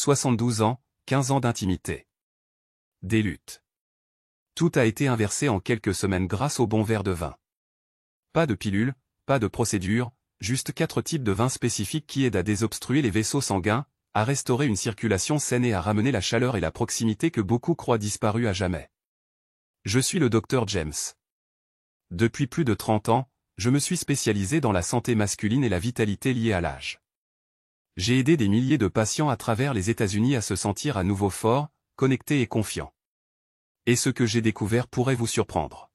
72 ans, 15 ans d'intimité. Des luttes. Tout a été inversé en quelques semaines grâce au bon verre de vin. Pas de pilule, pas de procédure, juste 4 types de vins spécifiques qui aident à désobstruer les vaisseaux sanguins, à restaurer une circulation saine et à ramener la chaleur et la proximité que beaucoup croient disparues à jamais. Je suis le Dr James. Depuis plus de 30 ans, je me suis spécialisé dans la santé masculine et la vitalité liée à l'âge. J'ai aidé des milliers de patients à travers les États-Unis à se sentir à nouveau forts, connectés et confiants. Et ce que j'ai découvert pourrait vous surprendre.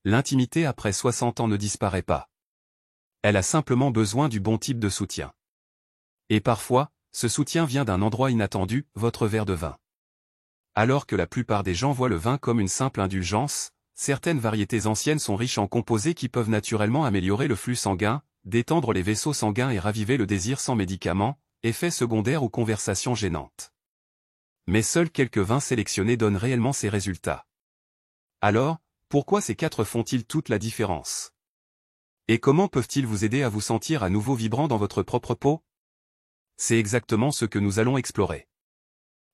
L'intimité après 60 ans ne disparaît pas. Elle a simplement besoin du bon type de soutien. Et parfois, ce soutien vient d'un endroit inattendu, votre verre de vin. Alors que la plupart des gens voient le vin comme une simple indulgence, certaines variétés anciennes sont riches en composés qui peuvent naturellement améliorer le flux sanguin, détendre les vaisseaux sanguins et raviver le désir sans médicaments, effets secondaires ou conversations gênantes. Mais seuls quelques vins sélectionnés donnent réellement ces résultats. Alors, pourquoi ces 4 font-ils toute la différence? Et comment peuvent-ils vous aider à vous sentir à nouveau vibrant dans votre propre peau? C'est exactement ce que nous allons explorer.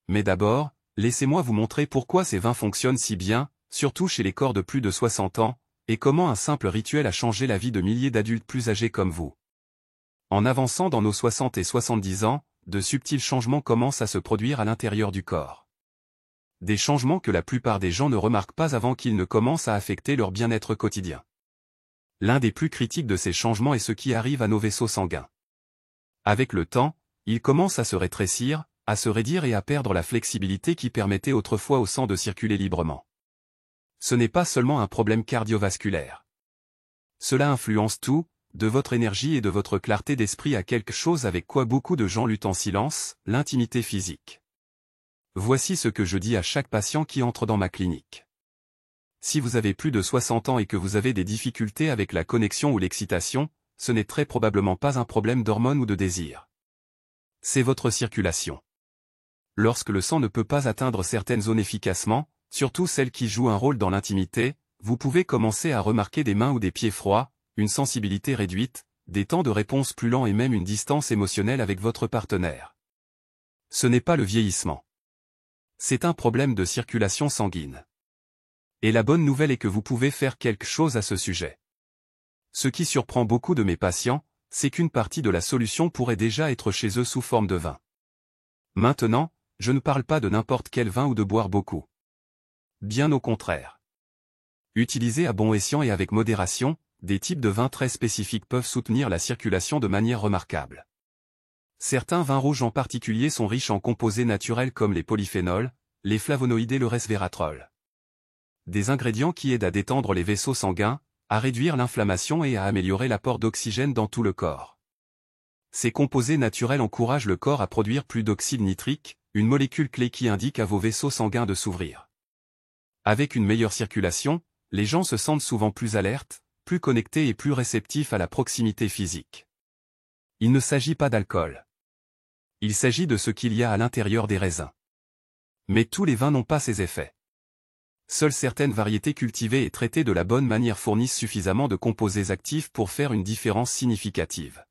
Mais d'abord, laissez-moi vous montrer pourquoi ces vins fonctionnent si bien, surtout chez les corps de plus de 60 ans, et comment un simple rituel a changé la vie de milliers d'adultes plus âgés comme vous. En avançant dans nos 60 et 70 ans, de subtils changements commencent à se produire à l'intérieur du corps. Des changements que la plupart des gens ne remarquent pas avant qu'ils ne commencent à affecter leur bien-être quotidien. L'un des plus critiques de ces changements est ce qui arrive à nos vaisseaux sanguins. Avec le temps, ils commencent à se rétrécir, à se raidir et à perdre la flexibilité qui permettait autrefois au sang de circuler librement. Ce n'est pas seulement un problème cardiovasculaire. Cela influence tout, de votre énergie et de votre clarté d'esprit à quelque chose avec quoi beaucoup de gens luttent en silence, l'intimité physique. Voici ce que je dis à chaque patient qui entre dans ma clinique. Si vous avez plus de 60 ans et que vous avez des difficultés avec la connexion ou l'excitation, ce n'est très probablement pas un problème d'hormones ou de désir. C'est votre circulation. Lorsque le sang ne peut pas atteindre certaines zones efficacement, surtout celles qui jouent un rôle dans l'intimité, vous pouvez commencer à remarquer des mains ou des pieds froids, une sensibilité réduite, des temps de réponse plus lents et même une distance émotionnelle avec votre partenaire. Ce n'est pas le vieillissement. C'est un problème de circulation sanguine. Et la bonne nouvelle est que vous pouvez faire quelque chose à ce sujet. Ce qui surprend beaucoup de mes patients, c'est qu'une partie de la solution pourrait déjà être chez eux sous forme de vin. Maintenant, je ne parle pas de n'importe quel vin ou de boire beaucoup. Bien au contraire. Utilisés à bon escient et avec modération, des types de vins très spécifiques peuvent soutenir la circulation de manière remarquable. Certains vins rouges en particulier sont riches en composés naturels comme les polyphénols, les flavonoïdes et le resveratrol. Des ingrédients qui aident à détendre les vaisseaux sanguins, à réduire l'inflammation et à améliorer l'apport d'oxygène dans tout le corps. Ces composés naturels encouragent le corps à produire plus d'oxyde nitrique, une molécule clé qui indique à vos vaisseaux sanguins de s'ouvrir. Avec une meilleure circulation, les gens se sentent souvent plus alertes, plus connectés et plus réceptifs à la proximité physique. Il ne s'agit pas d'alcool. Il s'agit de ce qu'il y a à l'intérieur des raisins. Mais tous les vins n'ont pas ces effets. Seules certaines variétés cultivées et traitées de la bonne manière fournissent suffisamment de composés actifs pour faire une différence significative.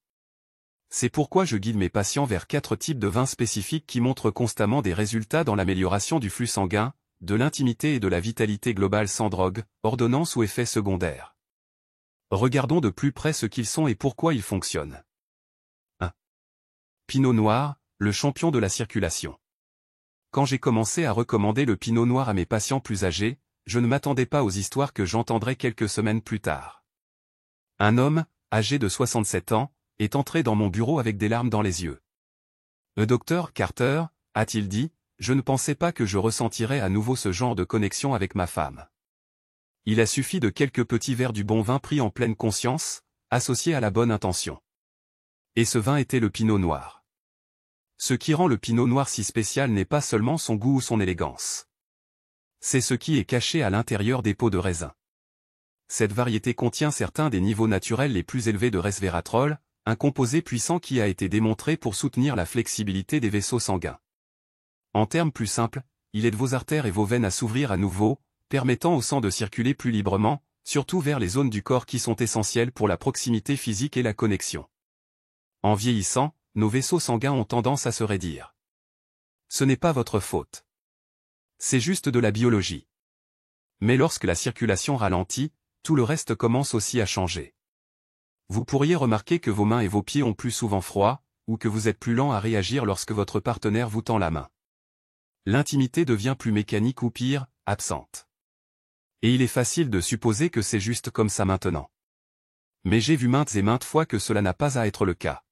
C'est pourquoi je guide mes patients vers 4 types de vins spécifiques qui montrent constamment des résultats dans l'amélioration du flux sanguin, de l'intimité et de la vitalité globale sans drogue, ordonnance ou effets secondaires. Regardons de plus près ce qu'ils sont et pourquoi ils fonctionnent. 1. Pinot Noir, le champion de la circulation. Quand j'ai commencé à recommander le Pinot Noir à mes patients plus âgés, je ne m'attendais pas aux histoires que j'entendrais quelques semaines plus tard. Un homme, âgé de 67 ans, est entré dans mon bureau avec des larmes dans les yeux. « Docteur Carter », a-t-il dit, « je ne pensais pas que je ressentirais à nouveau ce genre de connexion avec ma femme. » Il a suffi de quelques petits verres du bon vin pris en pleine conscience, associés à la bonne intention. Et ce vin était le Pinot Noir. Ce qui rend le Pinot Noir si spécial n'est pas seulement son goût ou son élégance. C'est ce qui est caché à l'intérieur des pots de raisin. Cette variété contient certains des niveaux naturels les plus élevés de resveratrol, un composé puissant qui a été démontré pour soutenir la flexibilité des vaisseaux sanguins. En termes plus simples, il aide vos artères et vos veines à s'ouvrir à nouveau, permettant au sang de circuler plus librement, surtout vers les zones du corps qui sont essentielles pour la proximité physique et la connexion. En vieillissant, nos vaisseaux sanguins ont tendance à se raidir. Ce n'est pas votre faute. C'est juste de la biologie. Mais lorsque la circulation ralentit, tout le reste commence aussi à changer. Vous pourriez remarquer que vos mains et vos pieds ont plus souvent froid, ou que vous êtes plus lent à réagir lorsque votre partenaire vous tend la main. L'intimité devient plus mécanique ou pire, absente. Et il est facile de supposer que c'est juste comme ça maintenant. Mais j'ai vu maintes et maintes fois que cela n'a pas à être le cas.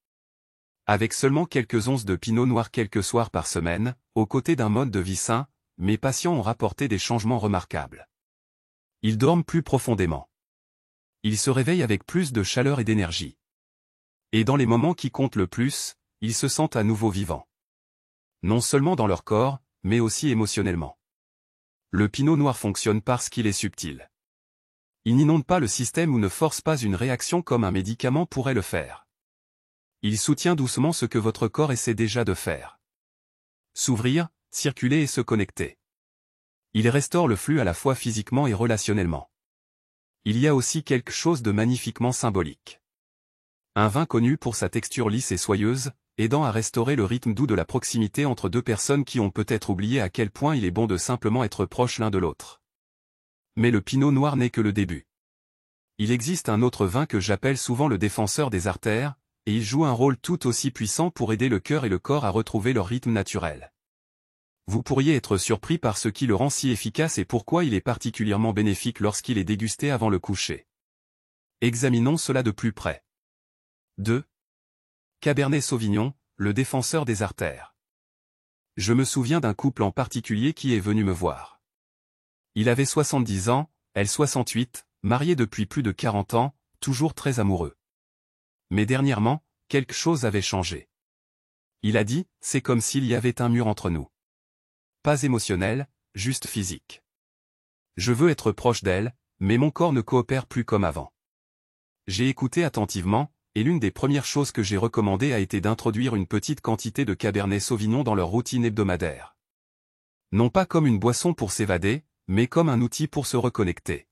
Avec seulement quelques onces de pinot noir quelques soirs par semaine, aux côtés d'un mode de vie sain, mes patients ont rapporté des changements remarquables. Ils dorment plus profondément. Ils se réveillent avec plus de chaleur et d'énergie. Et dans les moments qui comptent le plus, ils se sentent à nouveau vivants. Non seulement dans leur corps, mais aussi émotionnellement. Le pinot noir fonctionne parce qu'il est subtil. Il n'inonde pas le système ou ne force pas une réaction comme un médicament pourrait le faire. Il soutient doucement ce que votre corps essaie déjà de faire. S'ouvrir, circuler et se connecter. Il restaure le flux à la fois physiquement et relationnellement. Il y a aussi quelque chose de magnifiquement symbolique. Un vin connu pour sa texture lisse et soyeuse, aidant à restaurer le rythme doux de la proximité entre deux personnes qui ont peut-être oublié à quel point il est bon de simplement être proches l'un de l'autre. Mais le pinot noir n'est que le début. Il existe un autre vin que j'appelle souvent le défenseur des artères, et il joue un rôle tout aussi puissant pour aider le cœur et le corps à retrouver leur rythme naturel. Vous pourriez être surpris par ce qui le rend si efficace et pourquoi il est particulièrement bénéfique lorsqu'il est dégusté avant le coucher. Examinons cela de plus près. 2. Cabernet Sauvignon, le défenseur des artères. Je me souviens d'un couple en particulier qui est venu me voir. Il avait 70 ans, elle 68, mariés depuis plus de 40 ans, toujours très amoureux. Mais dernièrement, quelque chose avait changé. Il a dit, c'est comme s'il y avait un mur entre nous. Pas émotionnel, juste physique. Je veux être proche d'elle, mais mon corps ne coopère plus comme avant. J'ai écouté attentivement, et l'une des premières choses que j'ai recommandées a été d'introduire une petite quantité de Cabernet Sauvignon dans leur routine hebdomadaire. Non pas comme une boisson pour s'évader, mais comme un outil pour se reconnecter.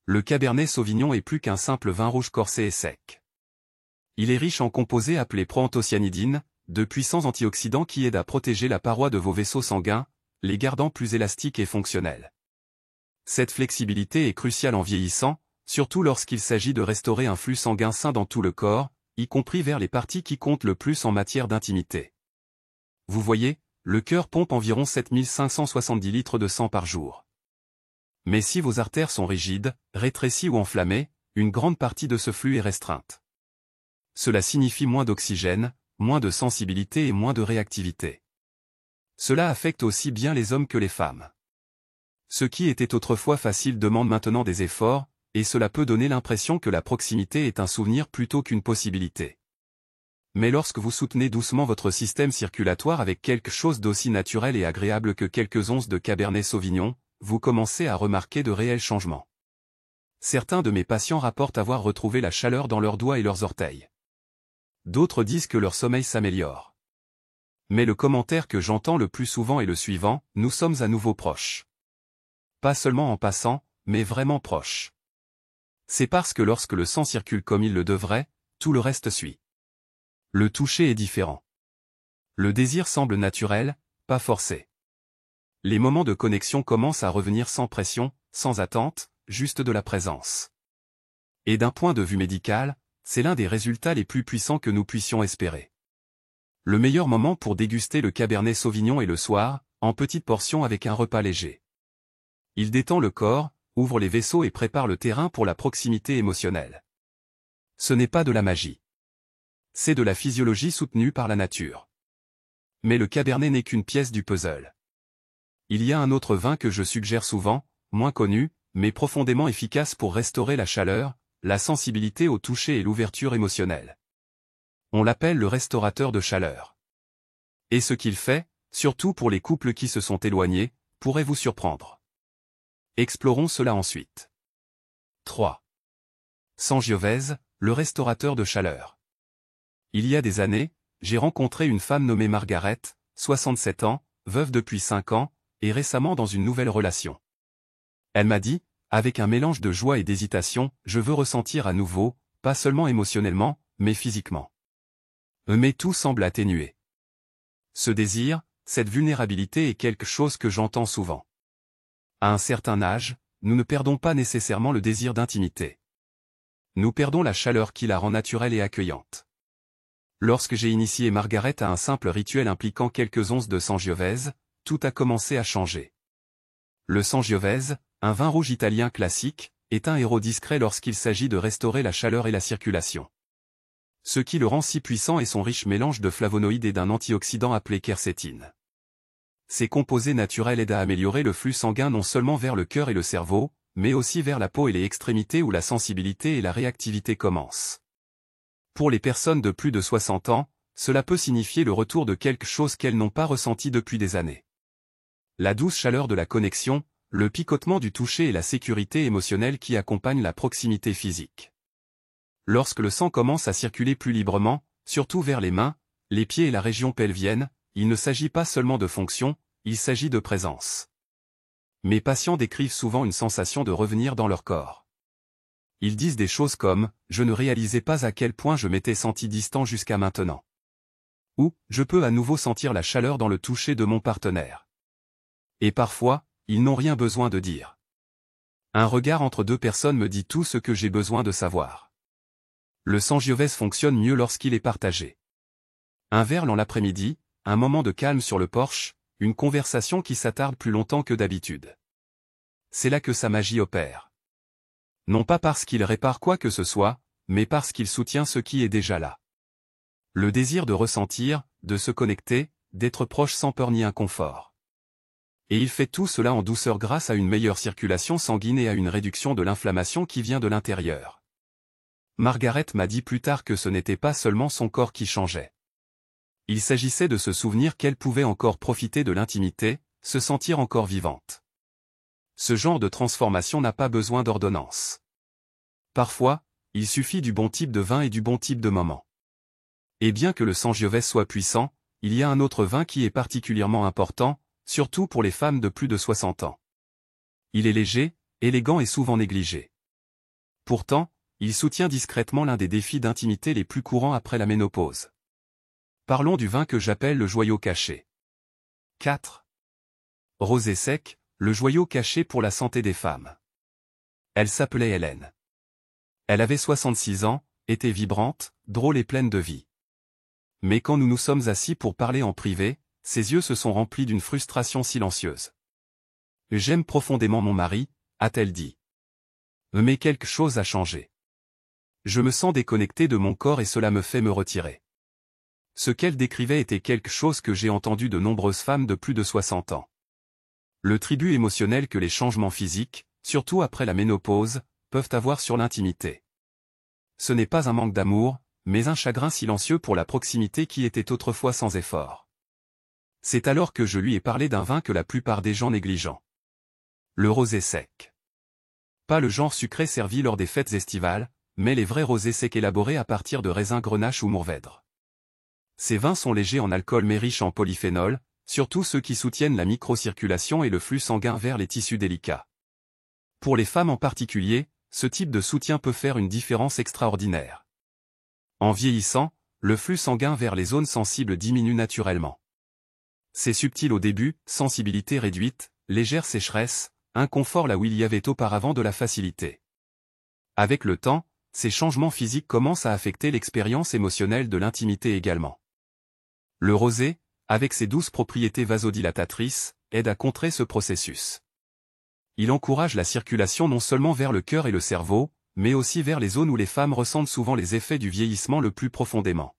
Le Cabernet Sauvignon est plus qu'un simple vin rouge corsé et sec. Il est riche en composés appelés proanthocyanidines, de puissants antioxydants qui aident à protéger la paroi de vos vaisseaux sanguins, les gardant plus élastiques et fonctionnels. Cette flexibilité est cruciale en vieillissant, surtout lorsqu'il s'agit de restaurer un flux sanguin sain dans tout le corps, y compris vers les parties qui comptent le plus en matière d'intimité. Vous voyez, le cœur pompe environ 7570 litres de sang par jour. Mais si vos artères sont rigides, rétrécies ou enflammées, une grande partie de ce flux est restreinte. Cela signifie moins d'oxygène, moins de sensibilité et moins de réactivité. Cela affecte aussi bien les hommes que les femmes. Ce qui était autrefois facile demande maintenant des efforts, et cela peut donner l'impression que la proximité est un souvenir plutôt qu'une possibilité. Mais lorsque vous soutenez doucement votre système circulatoire avec quelque chose d'aussi naturel et agréable que quelques onces de Cabernet Sauvignon, vous commencez à remarquer de réels changements. Certains de mes patients rapportent avoir retrouvé la chaleur dans leurs doigts et leurs orteils. D'autres disent que leur sommeil s'améliore. Mais le commentaire que j'entends le plus souvent est le suivant, nous sommes à nouveau proches. Pas seulement en passant, mais vraiment proches. C'est parce que lorsque le sang circule comme il le devrait, tout le reste suit. Le toucher est différent. Le désir semble naturel, pas forcé. Les moments de connexion commencent à revenir sans pression, sans attente, juste de la présence. Et d'un point de vue médical, c'est l'un des résultats les plus puissants que nous puissions espérer. Le meilleur moment pour déguster le Cabernet Sauvignon est le soir, en petites portions avec un repas léger. Il détend le corps, ouvre les vaisseaux et prépare le terrain pour la proximité émotionnelle. Ce n'est pas de la magie. C'est de la physiologie soutenue par la nature. Mais le Cabernet n'est qu'une pièce du puzzle. Il y a un autre vin que je suggère souvent, moins connu, mais profondément efficace pour restaurer la chaleur, la sensibilité au toucher et l'ouverture émotionnelle. On l'appelle le restaurateur de chaleur. Et ce qu'il fait, surtout pour les couples qui se sont éloignés, pourrait vous surprendre. Explorons cela ensuite. 3. Sangiovese, le restaurateur de chaleur. Il y a des années, j'ai rencontré une femme nommée Margaret, 67 ans, veuve depuis 5 ans, et récemment dans une nouvelle relation. Elle m'a dit, avec un mélange de joie et d'hésitation, je veux ressentir à nouveau, pas seulement émotionnellement, mais physiquement. Mais tout semble atténué. Ce désir, cette vulnérabilité est quelque chose que j'entends souvent. À un certain âge, nous ne perdons pas nécessairement le désir d'intimité. Nous perdons la chaleur qui la rend naturelle et accueillante. Lorsque j'ai initié Margaret à un simple rituel impliquant quelques onces de Sangiovese, tout a commencé à changer. Le Sangiovese, un vin rouge italien classique, est un héros discret lorsqu'il s'agit de restaurer la chaleur et la circulation. Ce qui le rend si puissant est son riche mélange de flavonoïdes et d'un antioxydant appelé quercétine. Ces composés naturels aident à améliorer le flux sanguin non seulement vers le cœur et le cerveau, mais aussi vers la peau et les extrémités où la sensibilité et la réactivité commencent. Pour les personnes de plus de 60 ans, cela peut signifier le retour de quelque chose qu'elles n'ont pas ressenti depuis des années. La douce chaleur de la connexion, le picotement du toucher et la sécurité émotionnelle qui accompagnent la proximité physique. Lorsque le sang commence à circuler plus librement, surtout vers les mains, les pieds et la région pelvienne, il ne s'agit pas seulement de fonction, il s'agit de présence. Mes patients décrivent souvent une sensation de revenir dans leur corps. Ils disent des choses comme « Je ne réalisais pas à quel point je m'étais senti distant jusqu'à maintenant » ou « Je peux à nouveau sentir la chaleur dans le toucher de mon partenaire ». Et parfois, ils n'ont rien besoin de dire. Un regard entre deux personnes me dit tout ce que j'ai besoin de savoir. Le Sangiovese fonctionne mieux lorsqu'il est partagé. Un verre lent l'après-midi, un moment de calme sur le porche, une conversation qui s'attarde plus longtemps que d'habitude. C'est là que sa magie opère. Non pas parce qu'il répare quoi que ce soit, mais parce qu'il soutient ce qui est déjà là. Le désir de ressentir, de se connecter, d'être proche sans peur ni inconfort. Et il fait tout cela en douceur grâce à une meilleure circulation sanguine et à une réduction de l'inflammation qui vient de l'intérieur. Margaret m'a dit plus tard que ce n'était pas seulement son corps qui changeait. Il s'agissait de se souvenir qu'elle pouvait encore profiter de l'intimité, se sentir encore vivante. Ce genre de transformation n'a pas besoin d'ordonnance. Parfois, il suffit du bon type de vin et du bon type de moment. Et bien que le Sangiovese soit puissant, il y a un autre vin qui est particulièrement important, surtout pour les femmes de plus de 60 ans. Il est léger, élégant et souvent négligé. Pourtant, il soutient discrètement l'un des défis d'intimité les plus courants après la ménopause. Parlons du vin que j'appelle le joyau caché. 4. Rosé sec, le joyau caché pour la santé des femmes. Elle s'appelait Hélène. Elle avait 66 ans, était vibrante, drôle et pleine de vie. Mais quand nous nous sommes assis pour parler en privé, ses yeux se sont remplis d'une frustration silencieuse. « J'aime profondément mon mari », a-t-elle dit. Mais quelque chose a changé. Je me sens déconnecté de mon corps et cela me fait me retirer. Ce qu'elle décrivait était quelque chose que j'ai entendu de nombreuses femmes de plus de 60 ans. Le tribut émotionnel que les changements physiques, surtout après la ménopause, peuvent avoir sur l'intimité. Ce n'est pas un manque d'amour, mais un chagrin silencieux pour la proximité qui était autrefois sans effort. C'est alors que je lui ai parlé d'un vin que la plupart des gens négligent. Le rosé sec. Pas le genre sucré servi lors des fêtes estivales, mais les vrais rosés secs élaborés à partir de raisins Grenache ou Mourvèdre. Ces vins sont légers en alcool mais riches en polyphénol, surtout ceux qui soutiennent la microcirculation et le flux sanguin vers les tissus délicats. Pour les femmes en particulier, ce type de soutien peut faire une différence extraordinaire. En vieillissant, le flux sanguin vers les zones sensibles diminue naturellement. C'est subtil au début, sensibilité réduite, légère sécheresse, inconfort là où il y avait auparavant de la facilité. Avec le temps, ces changements physiques commencent à affecter l'expérience émotionnelle de l'intimité également. Le rosé, avec ses douces propriétés vasodilatatrices, aide à contrer ce processus. Il encourage la circulation non seulement vers le cœur et le cerveau, mais aussi vers les zones où les femmes ressentent souvent les effets du vieillissement le plus profondément.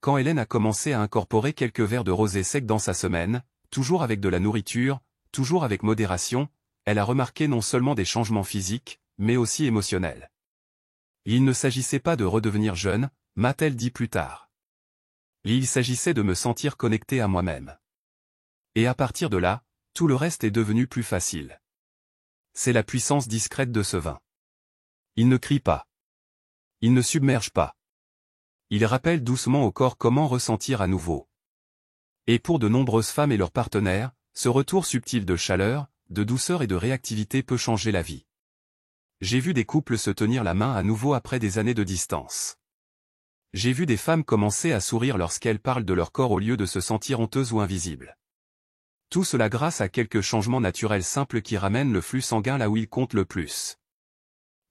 Quand Hélène a commencé à incorporer quelques verres de rosé sec dans sa semaine, toujours avec de la nourriture, toujours avec modération, elle a remarqué non seulement des changements physiques, mais aussi émotionnels. Il ne s'agissait pas de redevenir jeune, m'a-t-elle dit plus tard. Il s'agissait de me sentir connecté à moi-même. Et à partir de là, tout le reste est devenu plus facile. C'est la puissance discrète de ce vin. Il ne crie pas. Il ne submerge pas. Il rappelle doucement au corps comment ressentir à nouveau. Et pour de nombreuses femmes et leurs partenaires, ce retour subtil de chaleur, de douceur et de réactivité peut changer la vie. J'ai vu des couples se tenir la main à nouveau après des années de distance. J'ai vu des femmes commencer à sourire lorsqu'elles parlent de leur corps au lieu de se sentir honteuses ou invisibles. Tout cela grâce à quelques changements naturels simples qui ramènent le flux sanguin là où il compte le plus.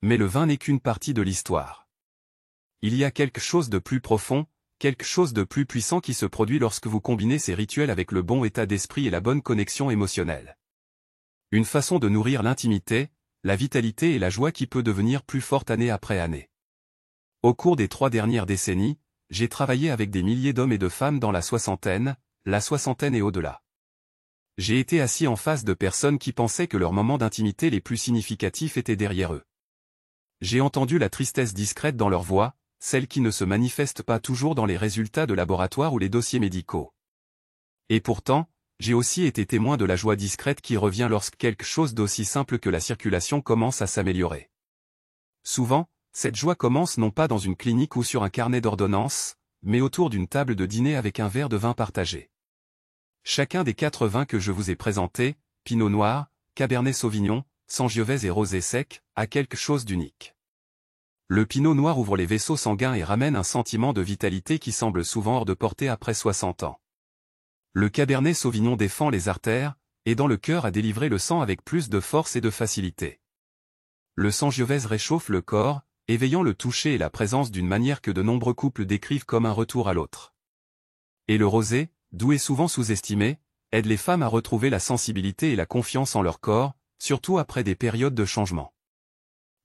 Mais le vin n'est qu'une partie de l'histoire. Il y a quelque chose de plus profond, quelque chose de plus puissant qui se produit lorsque vous combinez ces rituels avec le bon état d'esprit et la bonne connexion émotionnelle. Une façon de nourrir l'intimité, la vitalité et la joie qui peut devenir plus forte année après année. Au cours des 3 dernières décennies, j'ai travaillé avec des milliers d'hommes et de femmes dans la soixantaine et au-delà. J'ai été assis en face de personnes qui pensaient que leurs moments d'intimité les plus significatifs étaient derrière eux. J'ai entendu la tristesse discrète dans leur voix, celle qui ne se manifeste pas toujours dans les résultats de laboratoire ou les dossiers médicaux. Et pourtant, j'ai aussi été témoin de la joie discrète qui revient lorsque quelque chose d'aussi simple que la circulation commence à s'améliorer. Souvent, cette joie commence non pas dans une clinique ou sur un carnet d'ordonnances, mais autour d'une table de dîner avec un verre de vin partagé. Chacun des 4 vins que je vous ai présentés, Pinot Noir, Cabernet Sauvignon, Sangiovese et Rosé sec, a quelque chose d'unique. Le Pinot Noir ouvre les vaisseaux sanguins et ramène un sentiment de vitalité qui semble souvent hors de portée après 60 ans. Le Cabernet Sauvignon défend les artères, aidant le cœur à délivrer le sang avec plus de force et de facilité. Le Sangiovese réchauffe le corps, éveillant le toucher et la présence d'une manière que de nombreux couples décrivent comme un retour à l'autre. Et le Rosé, doux et souvent sous-estimé, aide les femmes à retrouver la sensibilité et la confiance en leur corps, surtout après des périodes de changement.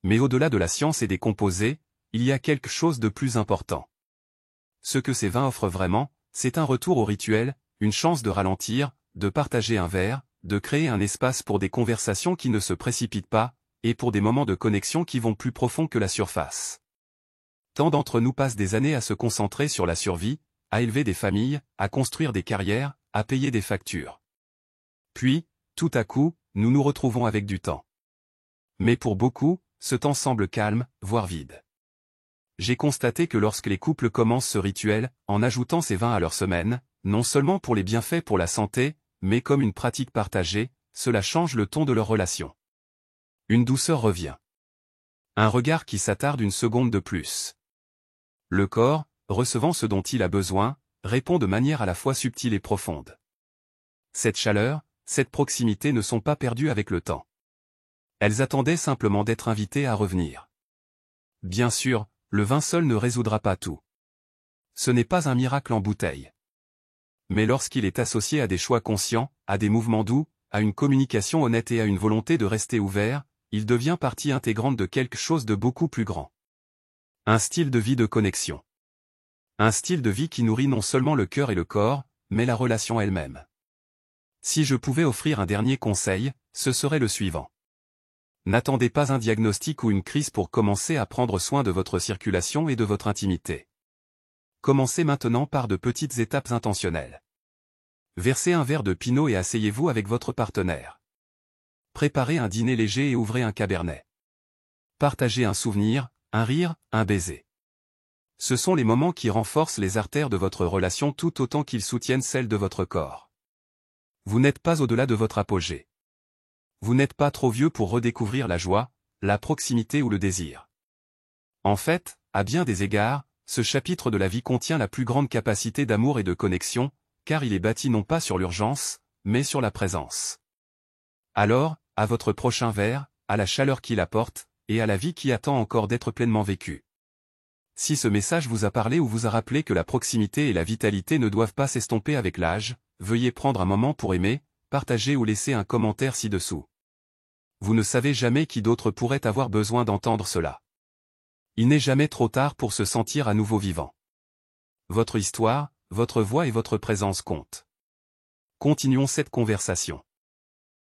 Mais au-delà de la science et des composés, il y a quelque chose de plus important. Ce que ces vins offrent vraiment, c'est un retour au rituel, une chance de ralentir, de partager un verre, de créer un espace pour des conversations qui ne se précipitent pas, et pour des moments de connexion qui vont plus profond que la surface. Tant d'entre nous passent des années à se concentrer sur la survie, à élever des familles, à construire des carrières, à payer des factures. Puis, tout à coup, nous nous retrouvons avec du temps. Mais pour beaucoup, ce temps semble calme, voire vide. J'ai constaté que lorsque les couples commencent ce rituel, en ajoutant ces vins à leur semaine, non seulement pour les bienfaits pour la santé, mais comme une pratique partagée, cela change le ton de leur relation. Une douceur revient. Un regard qui s'attarde une seconde de plus. Le corps, recevant ce dont il a besoin, répond de manière à la fois subtile et profonde. Cette chaleur, cette proximité ne sont pas perdues avec le temps. Elles attendaient simplement d'être invitées à revenir. Bien sûr, le vin seul ne résoudra pas tout. Ce n'est pas un miracle en bouteille. Mais lorsqu'il est associé à des choix conscients, à des mouvements doux, à une communication honnête et à une volonté de rester ouvert, il devient partie intégrante de quelque chose de beaucoup plus grand. Un style de vie de connexion. Un style de vie qui nourrit non seulement le cœur et le corps, mais la relation elle-même. Si je pouvais offrir un dernier conseil, ce serait le suivant. N'attendez pas un diagnostic ou une crise pour commencer à prendre soin de votre circulation et de votre intimité. Commencez maintenant par de petites étapes intentionnelles. Versez un verre de Pinot et asseyez-vous avec votre partenaire. Préparez un dîner léger et ouvrez un cabernet. Partagez un souvenir, un rire, un baiser. Ce sont les moments qui renforcent les artères de votre relation tout autant qu'ils soutiennent celles de votre corps. Vous n'êtes pas au-delà de votre apogée. Vous n'êtes pas trop vieux pour redécouvrir la joie, la proximité ou le désir. En fait, à bien des égards, ce chapitre de la vie contient la plus grande capacité d'amour et de connexion, car il est bâti non pas sur l'urgence, mais sur la présence. Alors, à votre prochain verre, à la chaleur qu'il apporte, et à la vie qui attend encore d'être pleinement vécue. Si ce message vous a parlé ou vous a rappelé que la proximité et la vitalité ne doivent pas s'estomper avec l'âge, veuillez prendre un moment pour aimer, partager ou laisser un commentaire ci-dessous. Vous ne savez jamais qui d'autre pourrait avoir besoin d'entendre cela. Il n'est jamais trop tard pour se sentir à nouveau vivant. Votre histoire, votre voix et votre présence comptent. Continuons cette conversation.